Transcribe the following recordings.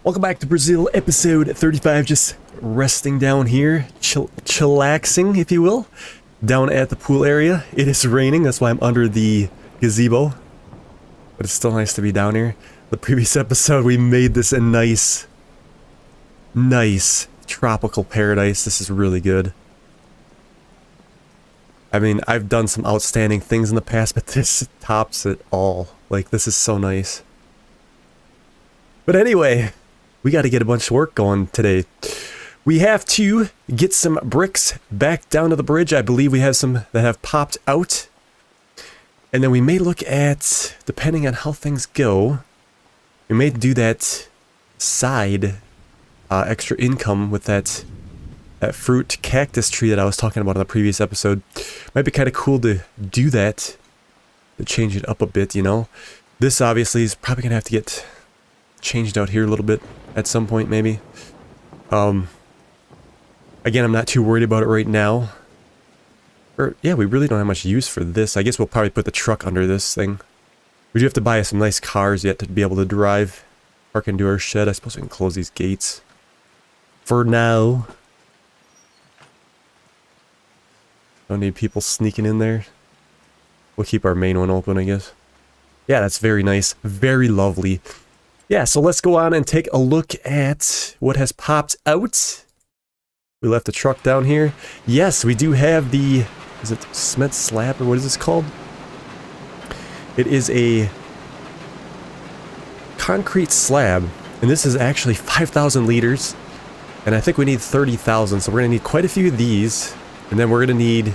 Welcome back to Brazil, episode 35. Just resting down here, chillaxing, if you will, down at the pool area. It is raining, that's why I'm under the gazebo. But it's still nice to be down here. The previous episode, we made this a nice tropical paradise. This is really good. I mean, I've done some outstanding things in the past, but this tops it all. Like, this is so nice. But anyway, we got to get a bunch of work going today. We have to get some bricks back down to the bridge. I believe we have some that have popped out. And then we may look at, depending on how things go, we may do that side extra income with that fruit cactus tree that I was talking about in the previous episode. Might be kind of cool to do that, to change it up a bit, you know. This obviously is probably going to have to get changed out here a little bit at some point, maybe. Again, I'm not too worried about it right now. Yeah, we really don't have much use for this. I guess we'll probably put the truck under this thing. We do have to buy some nice cars yet to be able to drive. Park into our shed. I suppose we can close these gates for now. Don't need people sneaking in there. We'll keep our main one open, I guess. Yeah, that's very nice. Very lovely. Yeah, so let's go on and take a look at what has popped out. We left the truck down here. Yes, we do have the... Is it cement slab, or what is this called? It is a concrete slab, and this is actually 5,000 liters. And I think we need 30,000, so we're going to need quite a few of these. And then we're going to need,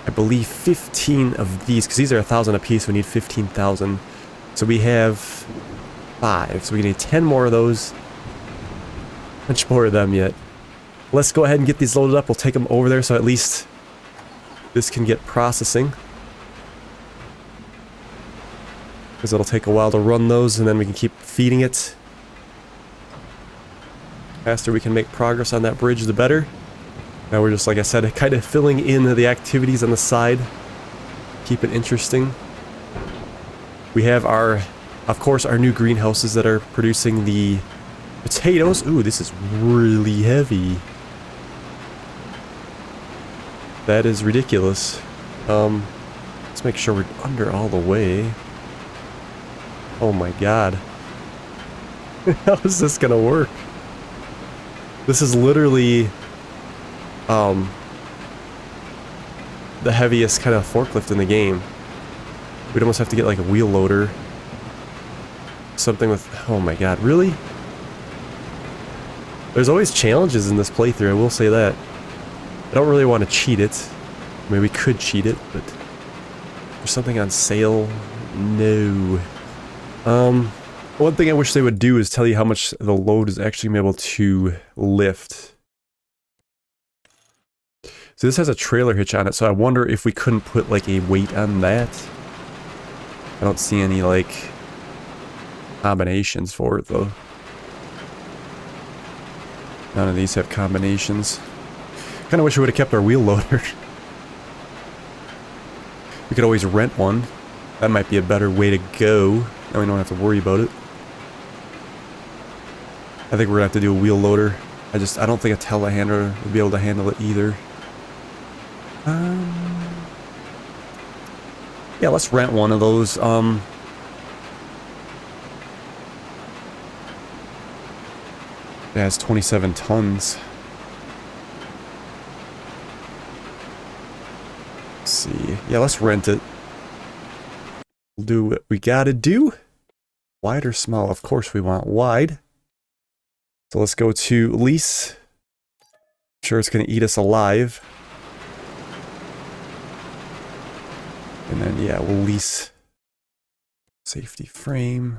I believe, 15 of these, because these are 1,000 a piece. We need 15,000. So we have 5. So we need 10 more of those. Much more of them yet. Let's go ahead and get these loaded up. We'll take them over there so at least this can get processing. Because it'll take a while to run those, and then we can keep feeding it. The faster we can make progress on that bridge, the better. Now we're just, like I said, kind of filling in the activities on the side. Keep it interesting. We have our, of course, our new greenhouses that are producing the potatoes. Ooh, this is really heavy. That is ridiculous. Let's make sure we're under all the way. Oh my god. How is this gonna work? This is literally the heaviest kind of forklift in the game. We'd almost have to get like a wheel loader. Something with... Oh my god, really? There's always challenges in this playthrough, I will say that. I don't really want to cheat it. I mean, we could cheat it, but... There's something on sale? No. One thing I wish they would do is tell you how much the load is actually going to be able to lift. So this has a trailer hitch on it, so I wonder if we couldn't put like a weight on that. I don't see any like combinations for it though. None of these have combinations. Kind of wish we would have kept our wheel loader. We could always rent one. That might be a better way to go. Now we don't have to worry about it. I think we're gonna have to do a wheel loader. I don't think a telehandler would be able to handle it either. Yeah, let's rent one of those. Yeah, it's 27 tons. Let's see. Yeah, let's rent it. We'll do what we gotta do. Wide or small? Of course we want wide. So let's go to lease. I'm sure it's gonna eat us alive. And then, yeah, we'll lease safety frame.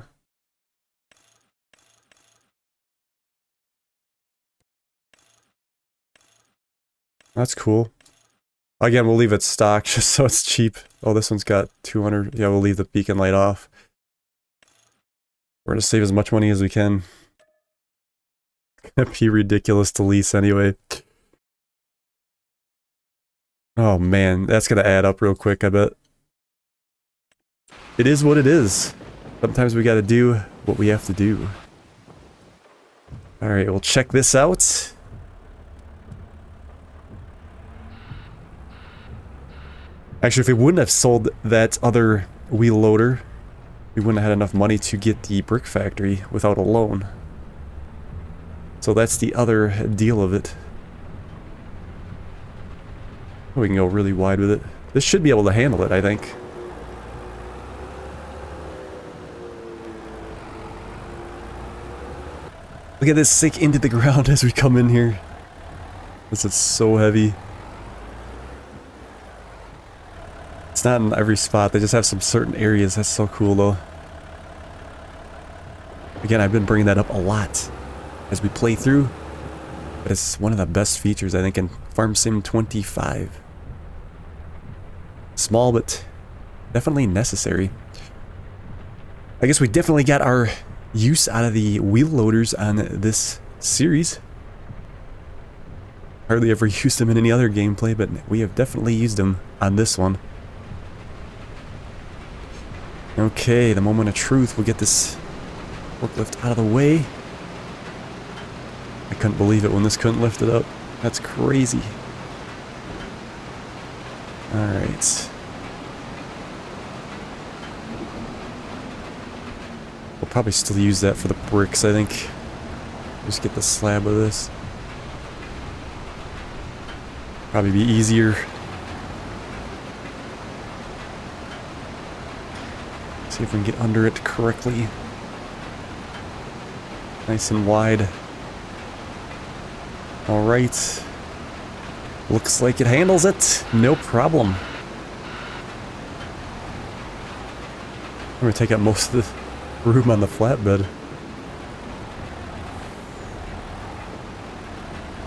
That's cool. Again, we'll leave it stock just so it's cheap. Oh, this one's got 200. Yeah, we'll leave the beacon light off. We're gonna save as much money as we can. It's gonna be ridiculous to lease anyway. Oh man, that's gonna add up real quick, I bet. It is what it is. Sometimes we gotta do what we have to do. Alright, we'll check this out. Actually, if we wouldn't have sold that other wheel loader, we wouldn't have had enough money to get the brick factory without a loan. So that's the other deal of it. We can go really wide with it. This should be able to handle it, I think. Look at this sink into the ground as we come in here. This is so heavy. It's not in every spot, they just have some certain areas. That's so cool though. Again, I've been bringing that up a lot as we play through. But it's one of the best features, I think, in Farm Sim 25. Small, but definitely necessary. I guess we definitely got our use out of the wheel loaders on this series. Hardly ever used them in any other gameplay, but we have definitely used them on this one. Okay, the moment of truth. We'll get this forklift out of the way. I couldn't believe it when this couldn't lift it up. That's crazy. Alright. We'll probably still use that for the bricks, I think. Just get the slab of this. Probably be easier. See if we can get under it correctly. Nice and wide. Alright. Looks like it handles it. No problem. I'm gonna take out most of the room on the flatbed.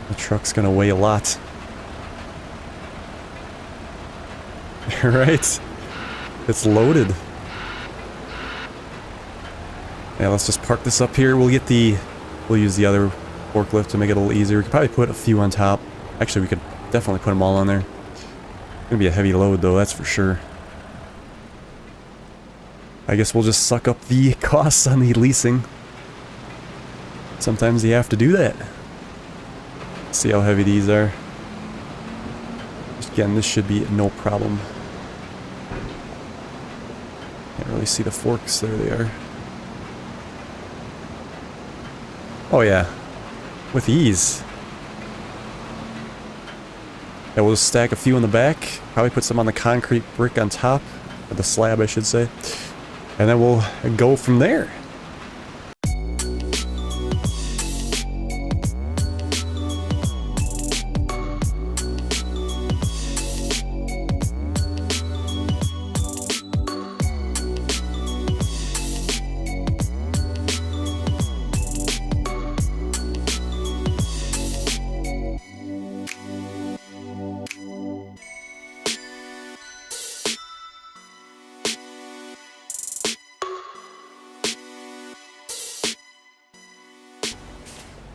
The truck's gonna weigh a lot. Alright. It's loaded. Yeah, let's just park this up here. We'll use the other forklift to make it a little easier. We could probably put a few on top. Actually, we could definitely put them all on there. It's gonna be a heavy load though, that's for sure. I guess we'll just suck up the costs on the leasing. Sometimes you have to do that. See how heavy these are. Again, this should be no problem. Can't really see the forks. There they are. Oh yeah, with ease. Yeah, we'll just stack a few in the back. Probably put some on the concrete brick on top. Or the slab, I should say. And then we'll go from there.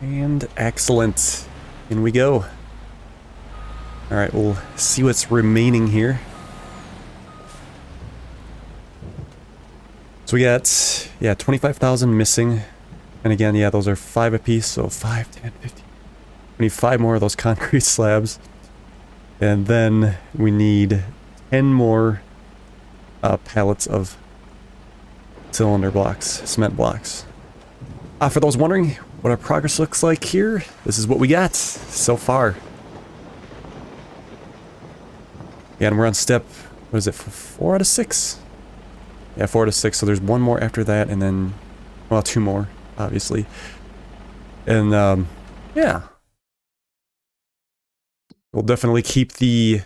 And excellent. In we go. Alright, we'll see what's remaining here. So we got, yeah, 25,000 missing. And again, yeah, those are 5 apiece, so 5, 10, 15. We need 5 more of those concrete slabs. And then we need 10 more pallets of cylinder blocks, cement blocks. For those wondering what our progress looks like here, this is what we got so far. Yeah, and we're on step, what is it, 4 out of 6? Yeah, 4 out of 6, so there's one more after that, and then, well, 2 more, obviously. And, yeah. We'll definitely keep the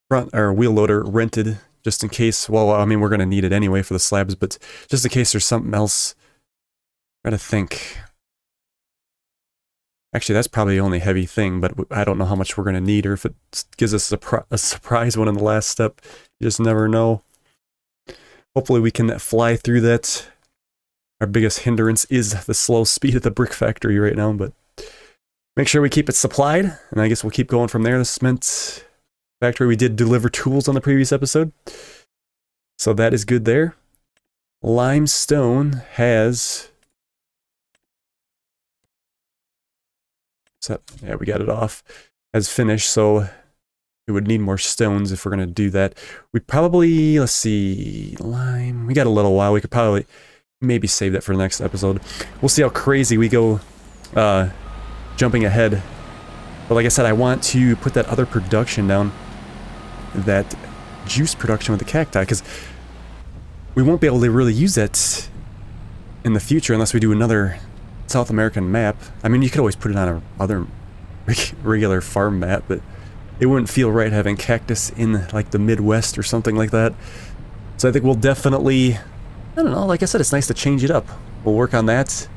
front, or wheel loader rented, just in case, well, I mean, we're going to need it anyway for the slabs, but just in case there's something else. Try to think. Actually, that's probably the only heavy thing, but I don't know how much we're going to need, or if it gives us a surprise one in the last step. You just never know. Hopefully we can fly through that. Our biggest hindrance is the slow speed of the brick factory right now, but make sure we keep it supplied, and I guess we'll keep going from there. The cement factory, we did deliver tools on the previous episode, so that is good there. Limestone has So, yeah, we got it off as finished, so it would need more stones if we're going to do that. We probably, let's see, lime. We got a little while. We could probably maybe save that for the next episode. We'll see how crazy we go jumping ahead. But like I said, I want to put that other production down, that juice production with the cacti, because we won't be able to really use that in the future unless we do another South American map. I mean, you could always put it on a other regular farm map, but it wouldn't feel right having cactus in like the Midwest or something like that. So I think we'll definitely, I don't know, like I said, it's nice to change it up. We'll work on that.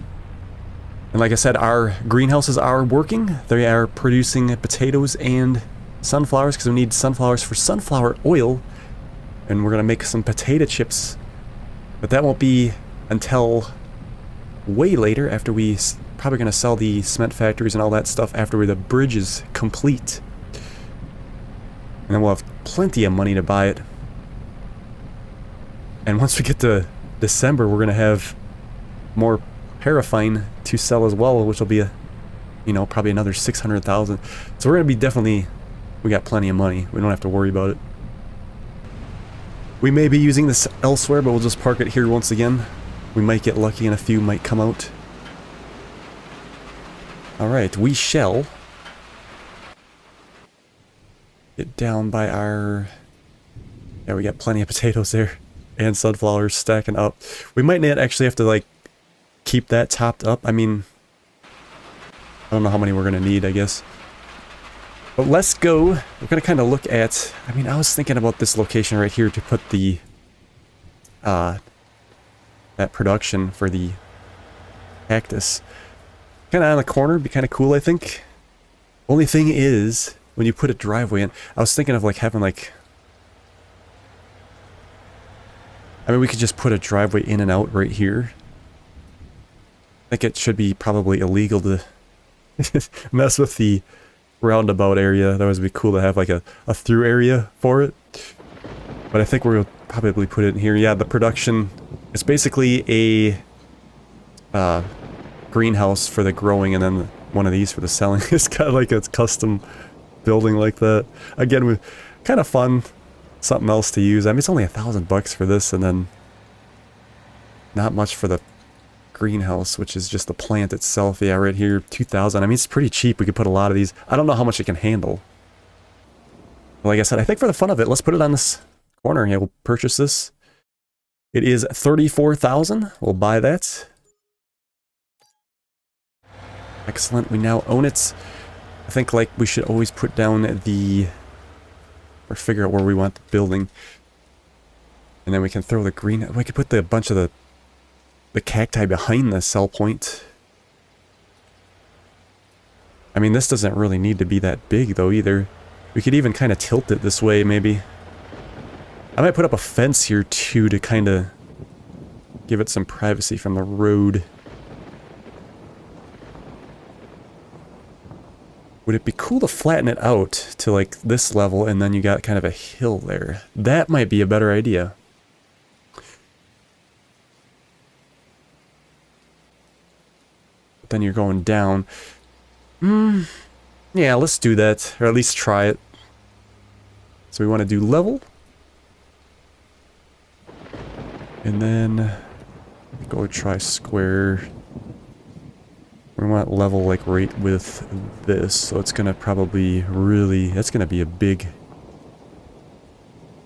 And like I said, our greenhouses are working. They are producing potatoes and sunflowers because we need sunflowers for sunflower oil. And we're going to make some potato chips. But that won't be until way later, after we probably going to sell the cement factories and all that stuff after the bridge is complete. And then we'll have plenty of money to buy it. And once we get to December, we're going to have more paraffine to sell as well, which will be, probably another 600,000. So we're going to be definitely, we got plenty of money. We don't have to worry about it. We may be using this elsewhere, but we'll just park it here once again. We might get lucky and a few might come out. Alright, we shall get down by our... Yeah, we got plenty of potatoes there. And sunflowers stacking up. We might not actually have to, like, keep that topped up. I mean, I don't know how many we're going to need, I guess. But let's go. We're going to kind of look at... I mean, I was thinking about this location right here to put the... that production for the cactus. Kind of on the corner. Be kind of cool, I think. Only thing is, when you put a driveway in... I was thinking of, like, having, like... I mean, we could just put a driveway in and out right here. I think it should be probably illegal to mess with the roundabout area. That would be cool to have like a through area for it. But I think we'll probably put it in here. Yeah, the production, it's basically a greenhouse for the growing and then one of these for the selling. It's kind of like a custom building like that. Again, with kind of fun. Something else to use. I mean, it's only $1,000 for this, and then not much for the greenhouse, which is just the plant itself. Yeah, right here, 2,000. I mean, it's pretty cheap. We could put a lot of these. I don't know how much it can handle. But like I said, I think for the fun of it, let's put it on this corner. Yeah, we'll purchase this. It is 34,000. We'll buy that. Excellent. We now own it. I think like we should always put down the... or figure out where we want the building. And then we can throw the green... We could put a bunch of the cacti behind the sell point. I mean, this doesn't really need to be that big, though, either. We could even kind of tilt it this way, maybe. I might put up a fence here, too, to kind of give it some privacy from the road. Would it be cool to flatten it out to like this level and then you got kind of a hill there? That might be a better idea. But then you're going down. Yeah, let's do that. Or at least try it. So we want to do level. And then go try square. We want level like right with this, so it's gonna probably really, that's gonna be a big,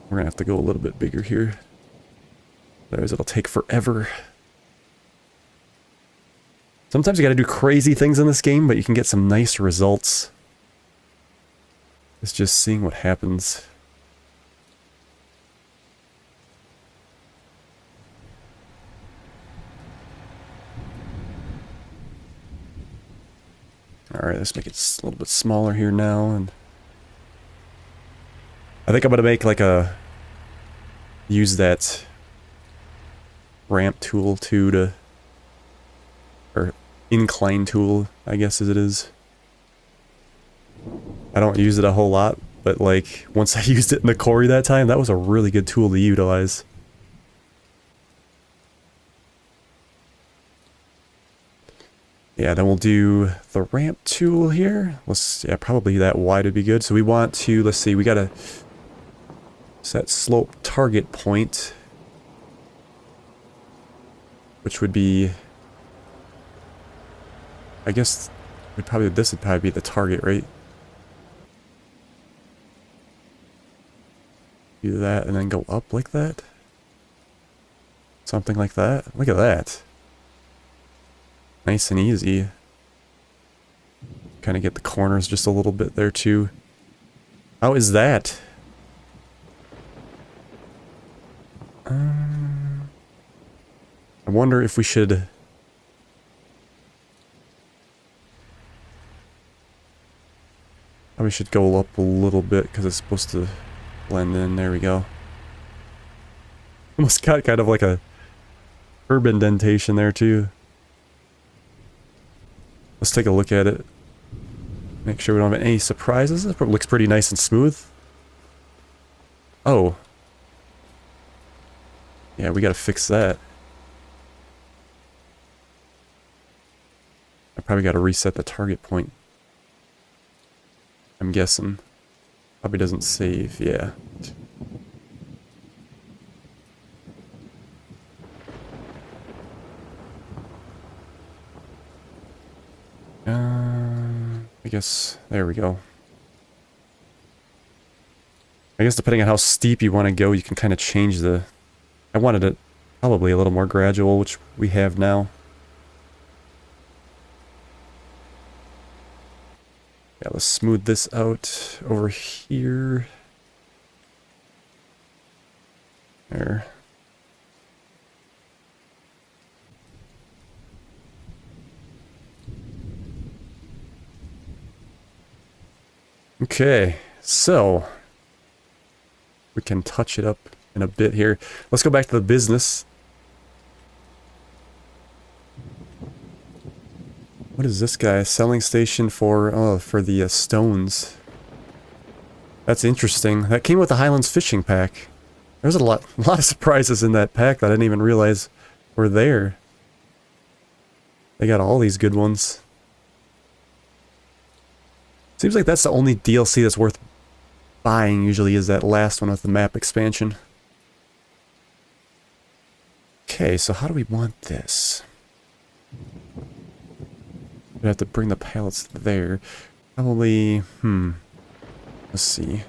we're gonna have to go a little bit bigger here. Otherwise it'll take forever. Sometimes you gotta do crazy things in this game, but you can get some nice results. It's just seeing what happens. Alright, let's make it a little bit smaller here now, and I think I'm gonna make like use that ramp tool too to, or incline tool, I guess as it is. I don't use it a whole lot, but like once I used it in the quarry that time, that was a really good tool to utilize. Yeah, then we'll do the ramp tool here. Let's, yeah, probably that wide would be good. So we want to, let's see, we gotta set slope target point, which would be, I guess, this would probably be the target, right? Do that and then go up like that. Something like that. Look at that. Nice and easy. Kind of get the corners just a little bit there too. How is that? I wonder if we should... Probably should go up a little bit because it's supposed to blend in. There we go. Almost got kind of like a curb indentation there too. Let's take a look at it. Make sure we don't have any surprises. It looks pretty nice and smooth. Oh. Yeah, we gotta fix that. I probably gotta reset the target point. I'm guessing. Probably doesn't save, yeah. I guess, there we go. I guess depending on how steep you want to go, you can kind of change the... I wanted it probably a little more gradual, which we have now. Yeah, let's smooth this out over here. There. Okay, so we can touch it up in a bit here. Let's go back to the business. What is this guy? Selling station for, oh, for the stones. That's interesting. That came with the Highlands fishing pack. There's a lot of surprises in that pack that I didn't even realize were there. They got all these good ones. Seems like that's the only DLC that's worth buying usually, is that last one with the map expansion. Okay, so how do we want this? We have to bring the pallets there. Probably, let's see.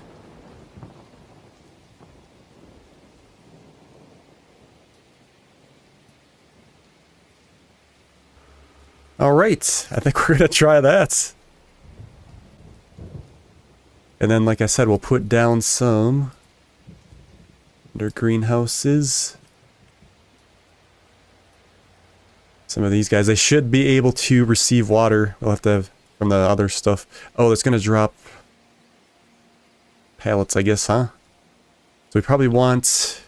Alright, I think we're gonna try that. And then, like I said, we'll put down some under greenhouses. Some of these guys, they should be able to receive water. We'll have to have from the other stuff. Oh, it's going to drop pallets, I guess, huh? So we probably want...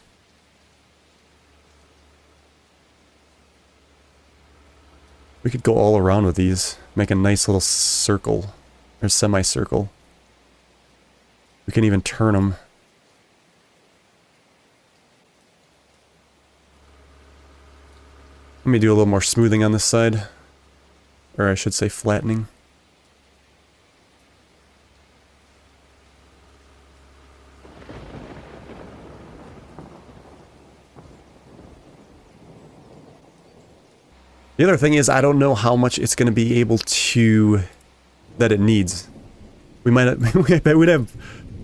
We could go all around with these. Make a nice little circle. Or semicircle. We can even turn them. Let me do a little more smoothing on this side. Or I should say flattening. The other thing is, I don't know how much it's going to be able to... that it needs. We might we'd have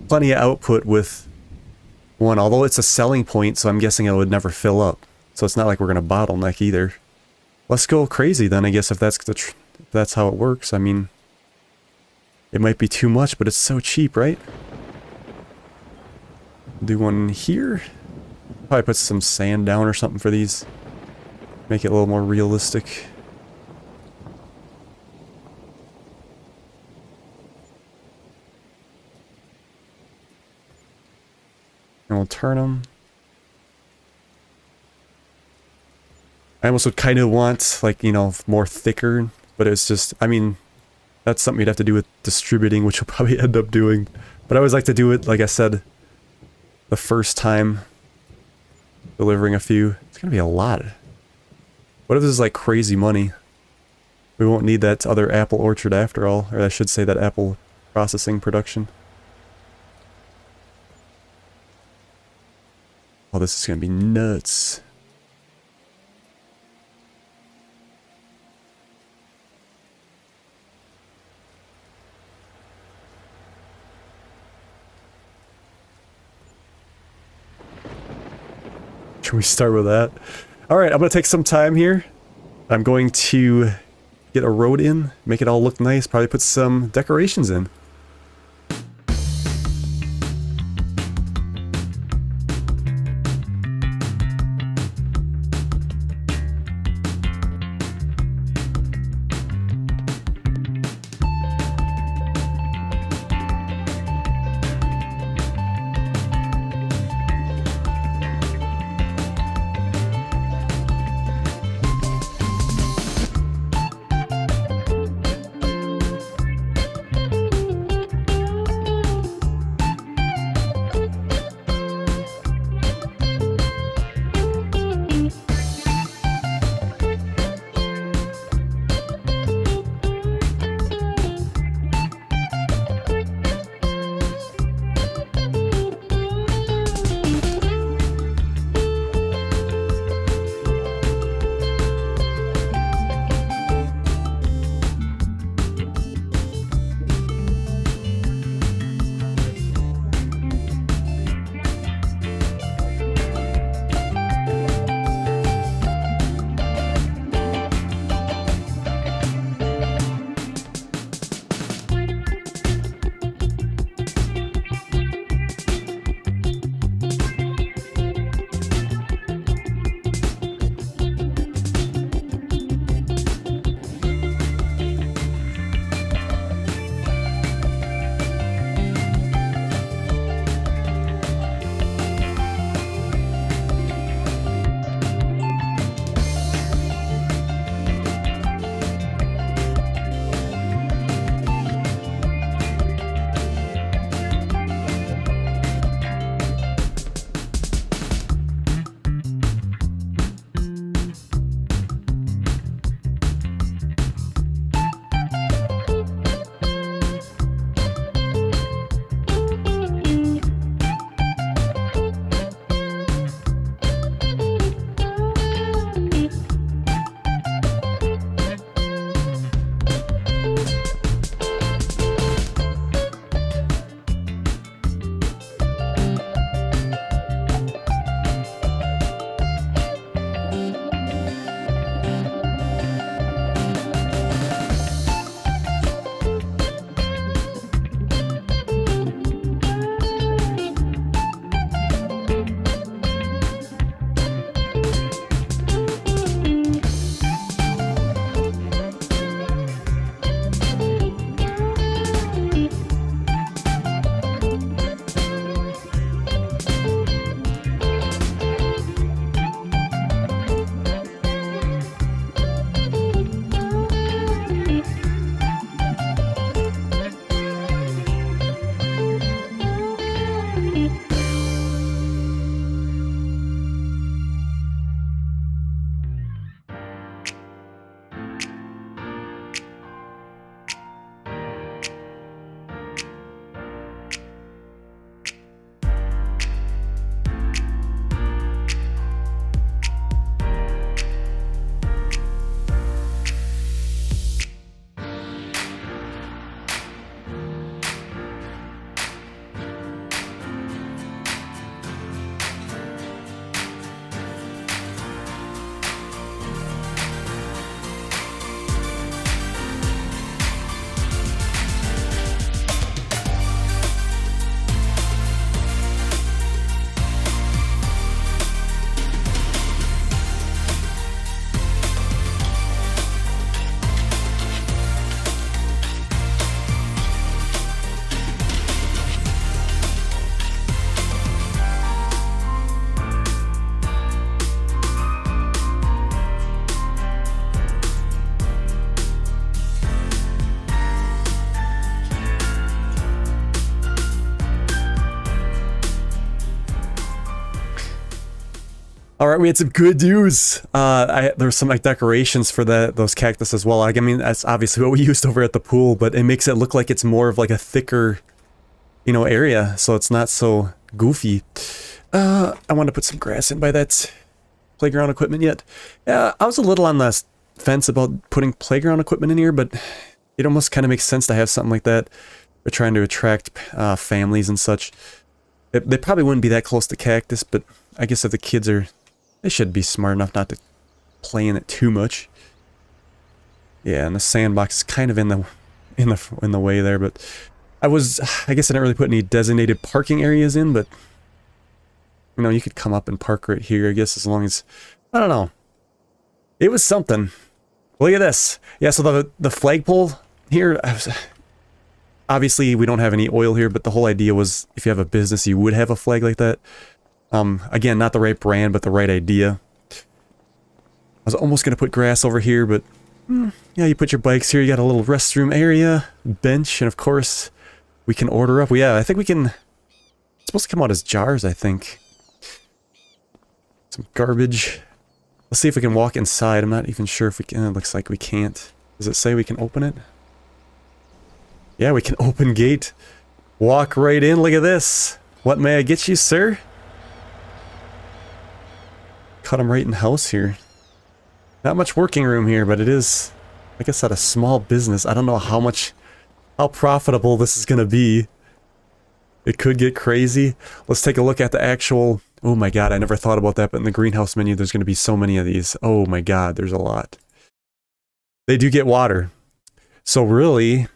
plenty of output with one, although it's a selling point, so I'm guessing it would never fill up. So it's not like we're going to bottleneck either. Let's go crazy then, I guess, if that's how it works. I mean, it might be too much, but it's so cheap, right? Do one here. Probably put some sand down or something for these. Make it a little more realistic. And we'll turn them. I almost would kind of want, like, you know, more thicker, but it's just, I mean, that's something you'd have to do with distributing, which you'll probably end up doing. But I always like to do it, like I said, the first time delivering a few. It's gonna be a lot. What if this is like crazy money? We won't need that other apple orchard after all, or I should say that apple processing production. Oh, this is gonna be nuts. Should we start with that? Alright, I'm gonna take some time here. I'm going to get a road in, make it all look nice, probably put some decorations in. All right, we had some good news. There's some like decorations for those cactus as well. Like, I mean, that's obviously what we used over at the pool, but it makes it look like it's more of like a thicker, you know, area, so it's not so goofy. I want to put some grass in by that playground equipment yet. Yeah, I was a little on the fence about putting playground equipment in here, but it almost kind of makes sense to have something like that. We're trying to attract families and such. They probably wouldn't be that close to cactus, but I guess if the kids are, they should be smart enough not to play in it too much. Yeah, and the sandbox is kind of in the way there, but I guess I didn't really put any designated parking areas in, but you know, you could come up and park right here, I guess, as long as, I don't know. It was something. Look at this. Yeah, so the flagpole here, obviously we don't have any oil here, but the whole idea was if you have a business, you would have a flag like that. Again, not the right brand, but the right idea. I was almost going to put grass over here, but yeah, you put your bikes here, you got a little restroom area, bench, and of course, we can order up. Well, yeah, I think we can, it's supposed to come out as jars, I think. Some garbage. Let's see if we can walk inside. I'm not even sure if we can. It looks like we can't. Does it say we can open it? Yeah, we can open gate. Walk right in. Look at this. What may I get you, sir? Cut him right in house here. Not much working room here, but it is, like I said, a small business. I don't know how profitable this is going to be. It could get crazy. Let's take a look at the actual... Oh my god, I never thought about that, but in the greenhouse menu, there's going to be so many of these. Oh my god, there's a lot. They do get water. So really,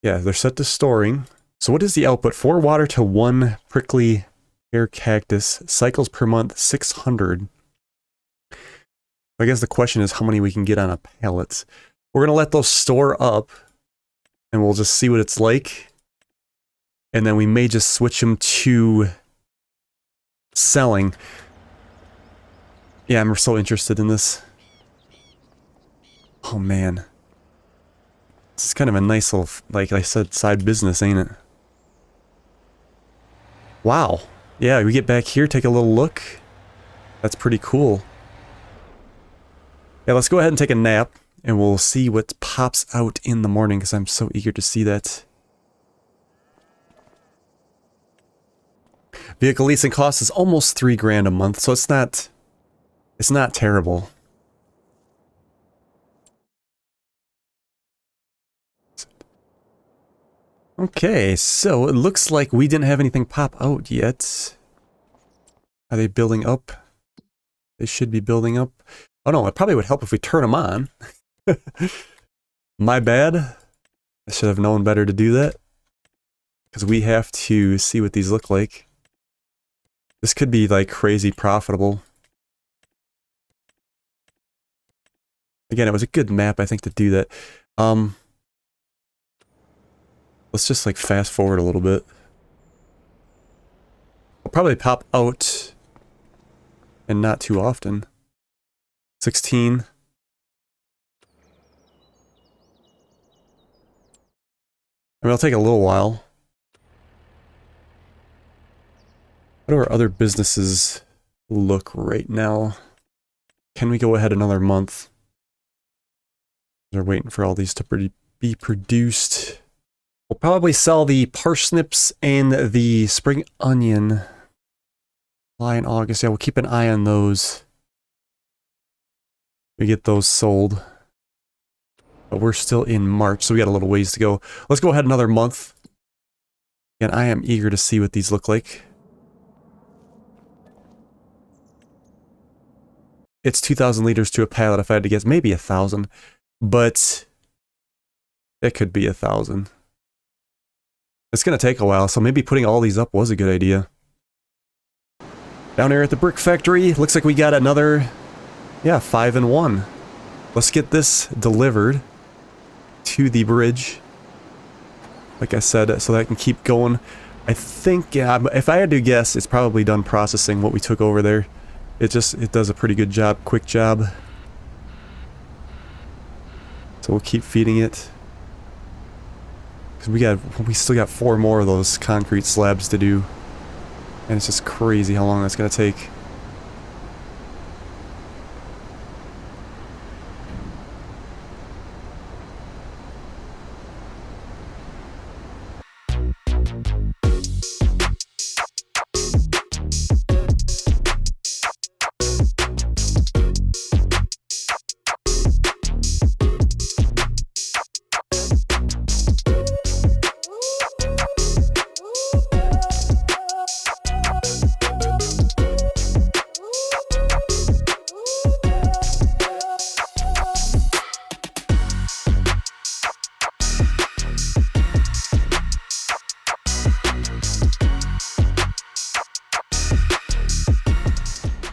yeah, they're set to storing. So what is the output? 4 water to 1 prickly pear cactus. Cycles per month, 600. I guess the question is how many we can get on a pallet. We're going to let those store up, and we'll just see what it's like. And then we may just switch them to... selling. Yeah, I'm so interested in this. Oh man. This is kind of a nice little, like I said, side business, ain't it? Wow. Yeah, we get back here, take a little look. That's pretty cool. Yeah, let's go ahead and take a nap, and we'll see what pops out in the morning, because I'm so eager to see that. Vehicle leasing cost is almost $3 grand a month, so it's not terrible. Okay, so it looks like we didn't have anything pop out yet. Are they building up? They should be building up. Oh no, it probably would help if we turn them on. My bad. I should have known better to do that. Because we have to see what these look like. This could be like crazy profitable. Again, it was a good map, I think, to do that. Let's just like fast forward a little bit. I'll probably pop out and not too often. 16. I mean, it'll take a little while. How do our other businesses look right now? Can we go ahead another month? They're waiting for all these to be produced. We'll probably sell the parsnips and the spring onion. July and August. Yeah, we'll keep an eye on those. We get those sold. But we're still in March, so we got a little ways to go. Let's go ahead another month. And I am eager to see what these look like. It's 2,000 liters to a pallet if I had to guess. Maybe 1,000. But it could be 1,000. It's going to take a while, so maybe putting all these up was a good idea. Down here at the brick factory, looks like we got another, yeah, 5 in 1. Let's get this delivered to the bridge. Like I said, so that I can keep going. I think, yeah, if I had to guess, it's probably done processing what we took over there. It does a pretty good job, quick job. So we'll keep feeding it. Because we still got 4 more of those concrete slabs to do. And it's just crazy how long that's going to take.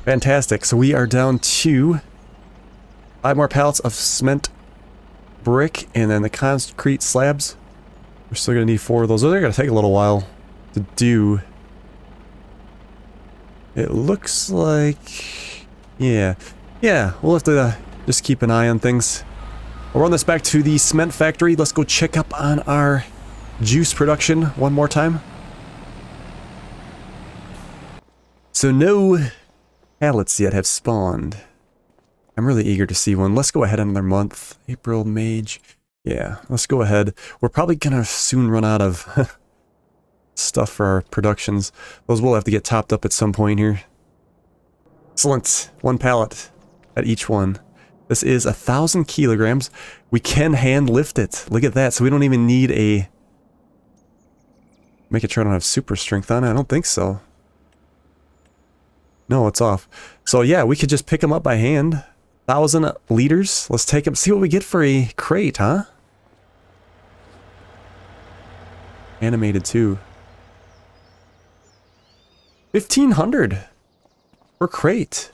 Fantastic. So we are down to 5 more pallets of cement brick and then the concrete slabs. We're still going to need 4 of those. Those are going to take a little while to do. It looks like... Yeah, we'll have to just keep an eye on things. I'll run this back to the cement factory. Let's go check up on our juice production one more time. So no pallets yet have spawned. I'm really eager to see one. Let's go ahead another month. April, May. Yeah, let's go ahead. We're probably gonna soon run out of stuff for our productions. Those will have to get topped up at some point here. Excellent. 1 pallet at each one. This is 1,000 kilograms. We can hand lift it. Look at that. So we don't even need a... Make it sure I don't have super strength on it. I don't think so. No, it's off. So yeah, we could just pick them up by hand. 1,000 liters. Let's take them. See what we get for a crate, huh? Animated too. 1,500 per crate.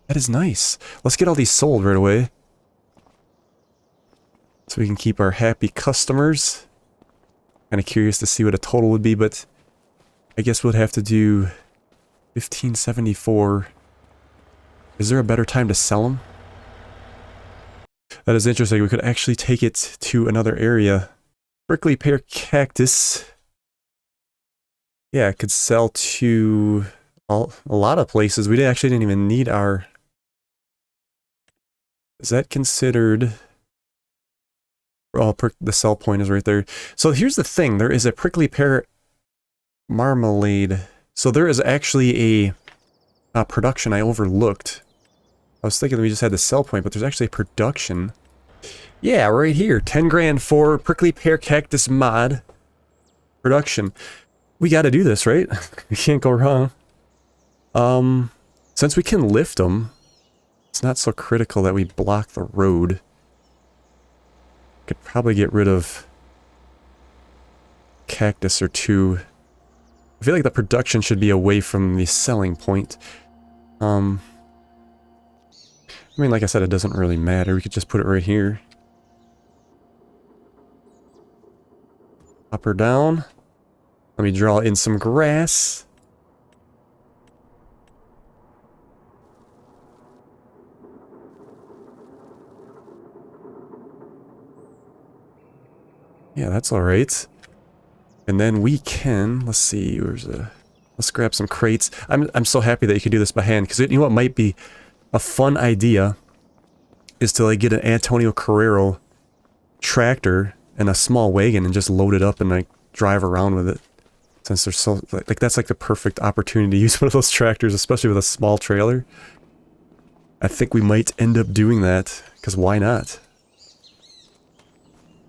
That is nice. Let's get all these sold right away. So we can keep our happy customers. Kind of curious to see what a total would be, but I guess we'd have to do 1574. Is there a better time to sell them? That is interesting. We could actually take it to another area. Prickly pear cactus. Yeah, it could sell to a lot of places. We actually didn't even need our... Is that considered... Oh, the sell point is right there. So here's the thing. There is a prickly pear marmalade. So there is actually a production I overlooked. I was thinking we just had the sell point, but there's actually a production. Yeah, right here. 10 grand for prickly pear cactus mod production. We got to do this, right? We can't go wrong. Since we can lift them, it's not so critical that we block the road. Could probably get rid of cactus or 2. I feel like the production should be away from the selling point. I mean, like I said, it doesn't really matter. We could just put it right here. Up or down. Let me draw in some grass. Yeah, that's all right. And then we can, let's see, let's grab some crates. I'm so happy that you can do this by hand, because you know what might be a fun idea is to like get an Antonio Carrero tractor and a small wagon and just load it up and like drive around with it. Since they're so, like that's like the perfect opportunity to use one of those tractors, especially with a small trailer. I think we might end up doing that, because why not?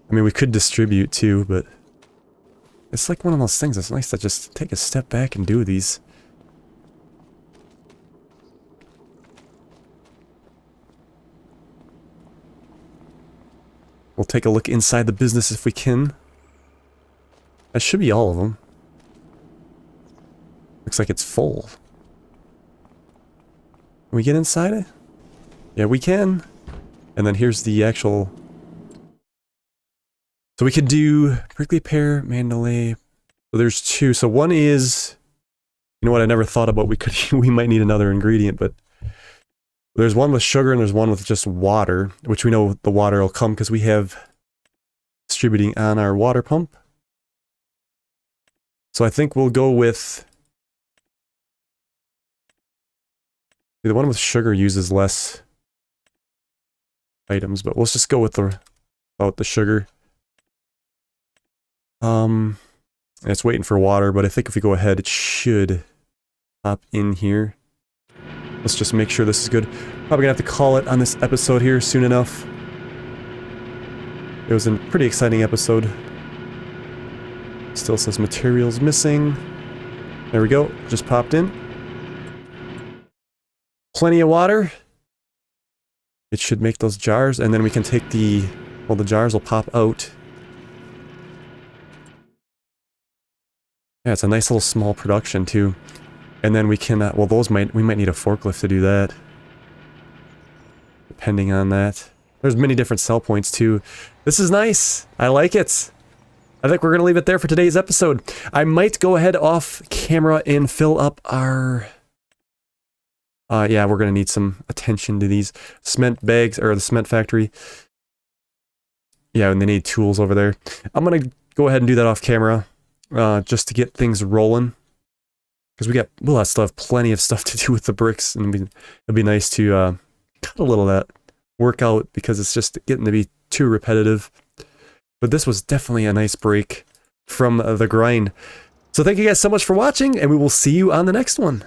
I mean, we could distribute too, but it's like one of those things. It's nice to just take a step back and do these. We'll take a look inside the business if we can. That should be all of them. Looks like it's full. Can we get inside it? Yeah, we can. And then here's the actual... So we could do prickly pear, mandalay. So there's 2. So one is, you know what? I never thought about. We might need another ingredient, but there's one with sugar and there's one with just water, which we know the water will come because we have distributing on our water pump. So I think we'll go with the one with sugar uses less items, but let's just go with the sugar. It's waiting for water, but I think if we go ahead, it should pop in here. Let's just make sure this is good. Probably gonna have to call it on this episode here soon enough. It was a pretty exciting episode. Still says materials missing. There we go, just popped in. Plenty of water. It should make those jars, and then we can take the jars will pop out. Yeah, it's a nice little small production too. And then we can, well, we might need a forklift to do that. Depending on that. There's many different sell points too. This is nice. I like it. I think we're going to leave it there for today's episode. I might go ahead off camera and fill up our... yeah, we're going to need some attention to these cement bags, or the cement factory. Yeah, and they need tools over there. I'm going to go ahead and do that off camera, just to get things rolling. Because we'll still have plenty of stuff to do with the bricks, and it'll be nice to cut a little of that work out, because it's just getting to be too repetitive. But this was definitely a nice break from the grind. So thank you guys so much for watching, and we will see you on the next one.